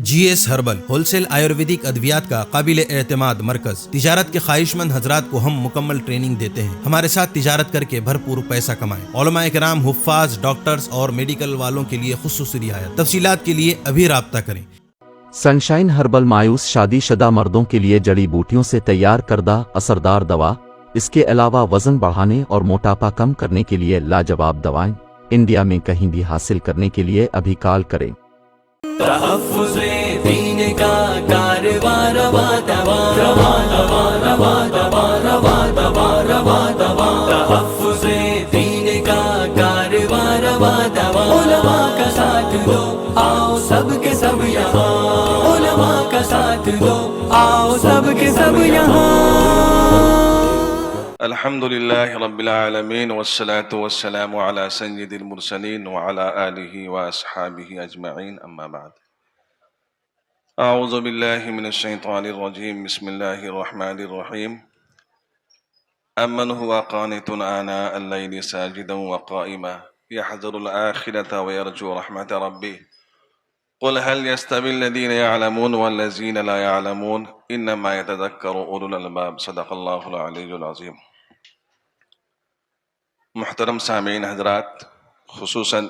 جی S herbal wholesale Ayurvedic ادویات کا قابل اعتماد مرکز۔ تجارت کے خواہش مند حضرات کو ہم مکمل ٹریننگ دیتے ہیں۔ ہمارے ساتھ تجارت کر کے بھرپور پیسہ کمائیں۔ علماء کرام، حفاظ، ڈاکٹرز اور میڈیکل والوں کے لیے خصوصی رعایت۔ تفصیلات کے لیے ابھی رابطہ کریں۔ سنشائن ہربل مایوس شادی شدہ مردوں کے لیے جڑی بوٹیوں سے تیار کردہ اثردار دوا۔ اس کے علاوہ وزن بڑھانے اور موٹاپا کم کرنے کے لیے لاجواب دوائیں انڈیا میں کہیں بھی حاصل کرنے کے لیے ابھی کال کریں۔ تحفظ دین کا کاروبار روا دوا روا دوا روا دوا روا دوا روا دوا تحفظ دین کا کاروبار روا دوا علماء کا ساتھ دو آؤ سب کے سب یہاں علماء کا ساتھ دو آؤ سب کے سب یہاں۔ الحمد للہ رب العالمین والصلاة والسلام علی سید المرسلین وعلی آلہ واصحابہ اجمعین، اما بعد۔ اعوذ باللہ من الشیطان الرجیم، بسم اللہ الرحمن الرحیم۔ امن هو قانت آناء اللیل ساجدا وقائما يحذر الآخرة ويرجو رحمة ربه قل هل يستوي الذين يعلمون والذين لا يعلمون انما يتذكر اولو الالباب، صدق اللہ العلی العظیم۔ محترم سامعین حضرات، خصوصاً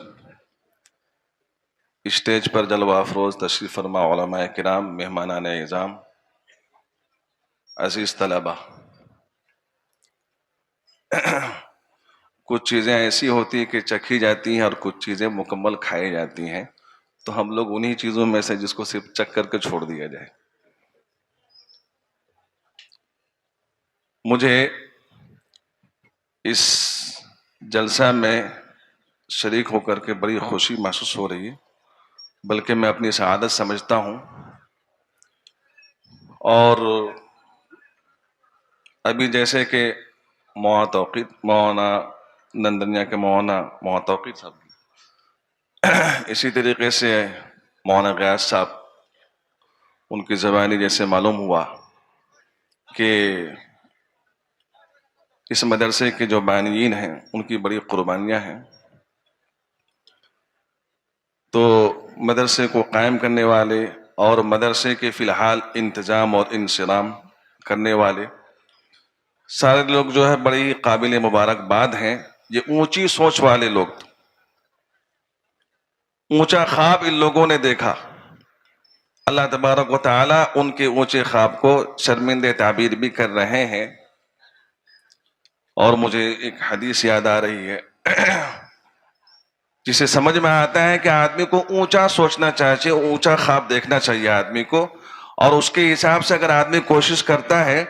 اسٹیج پر جلوہ افروز تشریف فرما علماء کرام، مہمانان اعظام، عزیز طلبہ، کچھ چیزیں ایسی ہوتی ہیں کہ چکھی جاتی ہیں اور کچھ چیزیں مکمل کھائی جاتی ہیں، تو ہم لوگ انہی چیزوں میں سے جس کو صرف چکھ کر کے چھوڑ دیا جائے۔ مجھے اس جلسہ میں شریک ہو کر کے بڑی خوشی محسوس ہو رہی ہے، بلکہ میں اپنی سعادت سمجھتا ہوں۔ اور ابھی جیسے کہ مولانا نندنیا کے مولانا توقیر صاحب، اسی طریقے سے مولانا غیاث صاحب، ان کی زبانی جیسے معلوم ہوا کہ اس مدرسے کے جو بانیین ہیں ان کی بڑی قربانیاں ہیں، تو مدرسے کو قائم کرنے والے اور مدرسے کے فی الحال انتظام اور انصرام کرنے والے سارے لوگ جو ہے بڑی قابل مبارکباد ہیں۔ یہ اونچی سوچ والے لوگ، اونچا خواب ان لوگوں نے دیکھا، اللہ تبارک و تعالیٰ ان کے اونچے خواب کو شرمندہ تعبیر بھی کر رہے ہیں۔ اور مجھے ایک حدیث یاد آ رہی ہے جسے سمجھ میں آتا ہے کہ آدمی کو اونچا سوچنا چاہیے، اونچا خواب دیکھنا چاہیے آدمی کو، اور اس کے حساب سے اگر آدمی کوشش کرتا ہے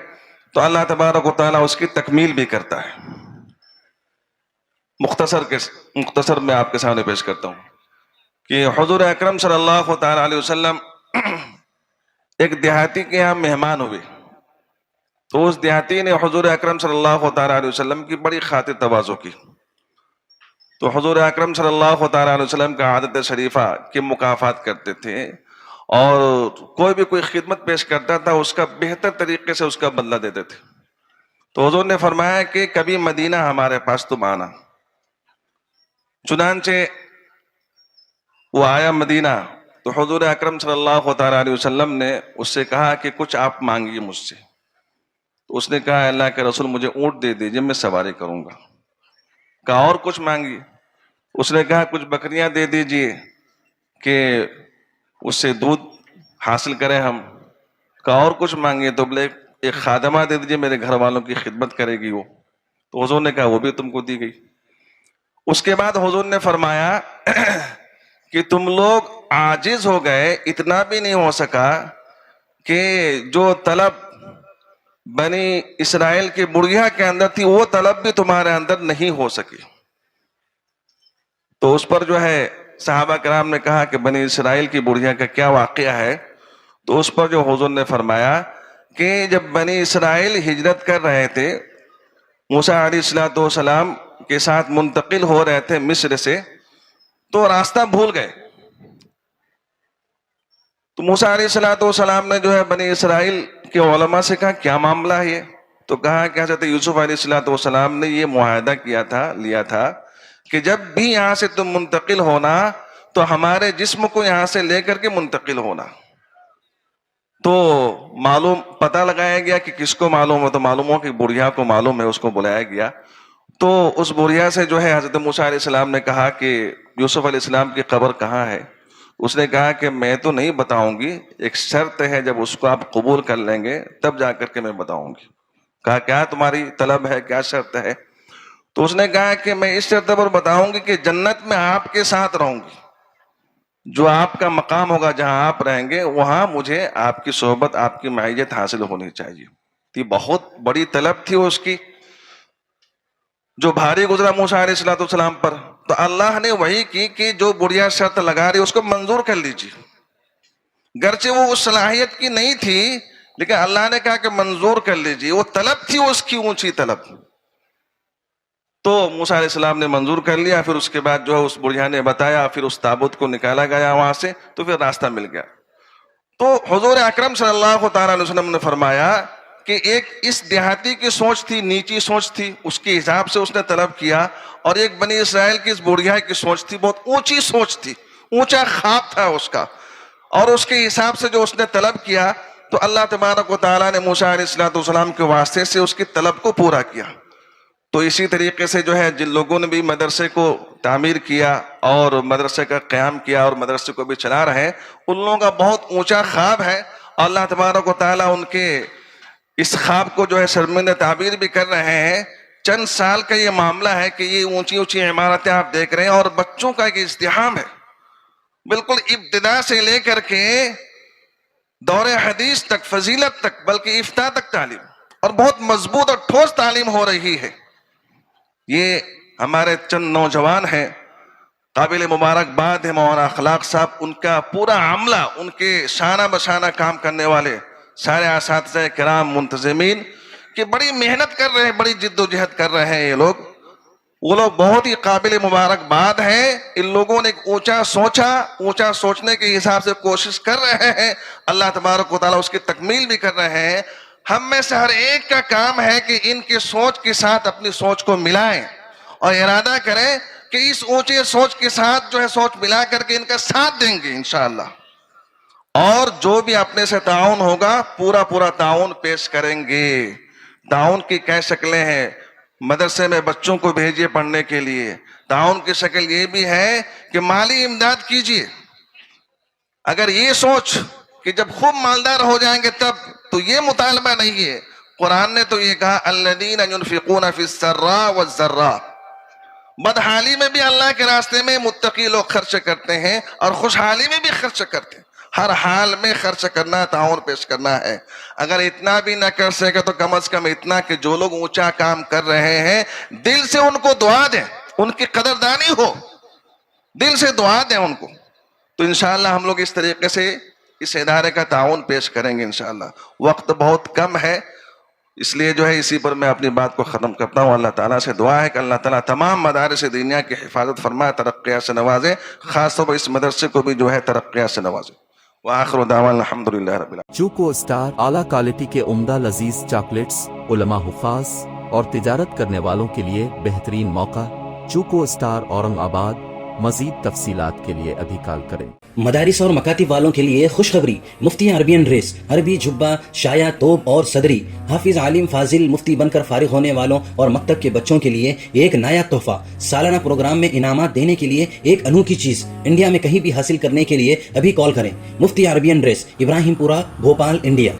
تو اللہ تبارک و تعالیٰ اس کی تکمیل بھی کرتا ہے۔ مختصر میں آپ کے سامنے پیش کرتا ہوں کہ حضور اکرم صلی اللہ تعالیٰ علیہ وسلم ایک دیہاتی کے یہاں مہمان ہوئے، تو اس دیہاتی نے حضور اکرم صلی اللہ تعالیٰ علیہ وسلم کی بڑی خاطر تواضع کی۔ تو حضور اکرم صلی اللہ تعالیٰ علیہ وسلم کا عادت شریفہ کی مکافات کرتے تھے، اور کوئی بھی کوئی خدمت پیش کرتا تھا اس کا بہتر طریقے سے اس کا بدلہ دیتے تھے۔ تو حضور نے فرمایا کہ کبھی مدینہ ہمارے پاس تم آنا۔ چنانچہ وہ آیا مدینہ، تو حضور اکرم صلی اللہ تعالیٰ علیہ وسلم نے اس سے کہا کہ کچھ آپ مانگیے مجھ سے۔ تو اس نے کہا اللہ کے رسول مجھے اونٹ دے دیجیے، میں سواری کروں گا۔ کہا اور کچھ مانگیے۔ اس نے کہا کچھ بکریاں دے دیجیے کہ اس سے دودھ حاصل کریں ہم۔ کہا اور کچھ مانگیے، تو بولے ایک خادمہ دے دیجیے، میرے گھر والوں کی خدمت کرے گی وہ۔ تو حضور نے کہا وہ بھی تم کو دی گئی۔ اس کے بعد حضور نے فرمایا کہ تم لوگ عاجز ہو گئے، اتنا بھی نہیں ہو سکا کہ جو طلب بنی اسرائیل کی بڑھیا کے اندر تھی وہ طلب بھی تمہارے اندر نہیں ہو سکی۔ تو اس پر جو ہے صحابہ کرام نے کہا کہ بنی اسرائیل کی بڑھیا کا کیا واقعہ ہے؟ تو اس پر جو حضور نے فرمایا کہ جب بنی اسرائیل ہجرت کر رہے تھے، موسیٰ علیہ السلام کے ساتھ منتقل ہو رہے تھے مصر سے، تو راستہ بھول گئے۔ تو موسیٰ علیہ السلام نے جو ہے بنی اسرائیل کے علماء سے کہا کیا معاملہ ہے یہ؟ تو کہا کہ حضرت یوسف علیہ السلام نے یہ معاہدہ لیا تھا کہ جب بھی یہاں سے تم منتقل ہونا تو ہمارے جسم کو یہاں سے لے کر کے منتقل ہونا۔ تو معلوم پتہ لگایا گیا کہ کس کو معلوم ہے، تو معلوم ہو کہ بڑھیا کو معلوم ہے، اس کو بلایا گیا. تو اس بڑھیا سے جو ہے حضرت موسیٰ علیہ السلام نے کہا کہ یوسف علیہ السلام کی قبر کہاں ہے. اس نے کہا کہ میں تو نہیں بتاؤں گی، ایک شرط ہے، جب اس کو آپ قبول کر لیں گے تب جا کر کے میں بتاؤں گی. کہا کیا تمہاری طلب ہے، کیا شرط ہے؟ تو اس نے کہا کہ میں اس شرط پر بتاؤں گی کہ جنت میں آپ کے ساتھ رہوں گی، جو آپ کا مقام ہوگا جہاں آپ رہیں گے وہاں مجھے آپ کی صحبت، آپ کی معیت حاصل ہونی چاہیے. یہ بہت بڑی طلب تھی اس کی، جو بھاری گزرا موسیٰ علیہ السلام پر. تو اللہ نے وہی کی کہ جو بڑھیا شرط لگا رہی اس کو منظور کر لیجیے. گرچہ وہ اس صلاحیت کی نہیں تھی لیکن اللہ نے کہا کہ منظور کر لیجیے. وہ طلب تھی اس کی اونچی طلب. تو موسیٰ علیہ السلام نے منظور کر لیا. پھر اس کے بعد جو ہے اس بڑھیا نے بتایا، پھر اس تابوت کو نکالا گیا وہاں سے، تو پھر راستہ مل گیا. تو حضور اکرم صلی اللہ تعالیٰ علیہ وسلم نے فرمایا کہ ایک اس دیہاتی کی سوچ تھی، نیچی سوچ تھی، اس کے حساب سے اس نے طلب کیا، اور ایک بنی اسرائیل کی اس بڑھیا کی سوچ تھی، بہت اونچی سوچ تھی، اونچا خواب تھا اس کا، اور اس کے حساب سے جو اس نے طلب کیا تو اللہ تبارک و تعالیٰ نے موسیٰ علیہ السلام کے واسطے سے اس کی طلب کو پورا کیا. تو اسی طریقے سے جو ہے جن لوگوں نے بھی مدرسے کو تعمیر کیا اور مدرسے کا قیام کیا اور مدرسے کو بھی چلا رہے ہیں، ان لوگوں کا بہت اونچا خواب ہے. اللہ تبارک و تعالیٰ ان کے اس خواب کو جو ہے شرمندہ تعبیر بھی کر رہے ہیں. چند سال کا یہ معاملہ ہے کہ یہ اونچی اونچی عمارتیں آپ دیکھ رہے ہیں، اور بچوں کا ایک ازدحام ہے، بالکل ابتدا سے لے کر کے دور حدیث تک، فضیلت تک، بلکہ افتاء تک تعلیم، اور بہت مضبوط اور ٹھوس تعلیم ہو رہی ہے. یہ ہمارے چند نوجوان ہیں، قابل مبارکباد ہے مولانا اخلاق صاحب، ان کا پورا عملہ، ان کے شانہ بشانہ کام کرنے والے سارے اساتذہ کرام منتظمین کہ بڑی محنت کر رہے ہیں، بڑی جد و جہد کر رہے ہیں. یہ لوگ، وہ لوگ بہت ہی قابل مبارکباد ہیں. ان لوگوں نے ایک اونچا سوچا، اونچا سوچنے کے حساب سے کوشش کر رہے ہیں. اللہ تبارک و تعالیٰ اس کی تکمیل بھی کر رہے ہیں. ہم میں سے ہر ایک کا کام ہے کہ ان کی سوچ کے ساتھ اپنی سوچ کو ملائیں اور ارادہ کریں کہ اس اونچے سوچ کے ساتھ جو ہے سوچ ملا کر کے ان کا ساتھ دیں گے انشاءاللہ. اور جو بھی اپنے سے تعاون ہوگا پورا تعاون پیش کریں گے. تعاون کی کئی شکلیں ہیں. مدرسے میں بچوں کو بھیجیے پڑھنے کے لیے. تعاون کی شکل یہ بھی ہے کہ مالی امداد کیجیے. اگر یہ سوچ کہ جب خوب مالدار ہو جائیں گے تب، تو یہ مطالبہ نہیں ہے. قرآن نے تو یہ کہا الذین ينفقون فی السراء والضراء. بدحالی میں بھی اللہ کے راستے میں متقی لوگ خرچ کرتے ہیں اور خوشحالی میں بھی خرچ کرتے ہیں. ہر حال میں خرچ کرنا، تعاون پیش کرنا ہے. اگر اتنا بھی نہ کر سکے تو کم از کم اتنا کہ جو لوگ اونچا کام کر رہے ہیں دل سے ان کو دعا دیں، ان کی قدردانی ہو، دل سے دعا دیں ان کو. تو انشاءاللہ ہم لوگ اس طریقے سے اس ادارے کا تعاون پیش کریں گے انشاءاللہ. وقت بہت کم ہے، اس لیے جو ہے اسی پر میں اپنی بات کو ختم کرتا ہوں. اللہ تعالیٰ سے دعا ہے کہ اللہ تعالیٰ تمام مدارس دینیا کی حفاظت فرمائے، ترقیات سے نوازے، خاص طور پر اس مدرسے کو بھی جو ہے ترقیات سے نوازے. وآخر دعوانا الحمدللہ رب العالمین. چوکو اسٹار اعلیٰ کوالٹی کے عمدہ لذیذ چاکلیٹس، علماء، حفاظ اور تجارت کرنے والوں کے لیے بہترین موقع. چوکو اسٹار اورنگ آباد. مزید تفصیلات کے لیے ابھی کال کریں. مدارس اور مکاتب والوں کے لیے خوشخبری. مفتی عربین ڈریس، عربی جبہ، شایا، توب اور صدری. حافظ عالم فاضل مفتی بن کر فارغ ہونے والوں اور مکتب کے بچوں کے لیے ایک نیا تحفہ. سالانہ پروگرام میں انعامات دینے کے لیے ایک انوکھی چیز. انڈیا میں کہیں بھی حاصل کرنے کے لیے ابھی کال کریں. مفتی عربین ڈریس، ابراہیم پورہ، بھوپال، انڈیا.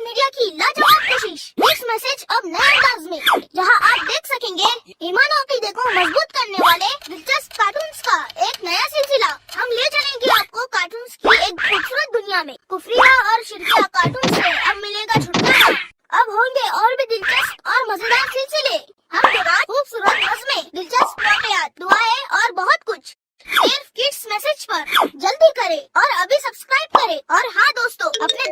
میڈیا کی لاجواب کوشش. نیکسٹ میسج اب نئے انداز میں، جہاں آپ دیکھ سکیں گے ایمان و عقیدے کو مضبوط کرنے والے دلچسپ کارٹونز کا ایک نیا سلسلہ. ہم لے چلیں گے آپ کو کارٹونز کی ایک خوبصورت دنیا میں. کفریہ اور شرکیہ کارٹون سے اب ملے گا چھٹکارا. اب ہوں گے اور بھی دلچسپ اور مزیدار سلسلے. ہم کے بعد خوبصورت نظمیں، دلچسپ واقعات، دعائیں اور بہت کچھ صرف کڈس میسج پر. جلدی کرے اور ابھی سبسکرائب کرے. اور ہاں دوستو، اپنے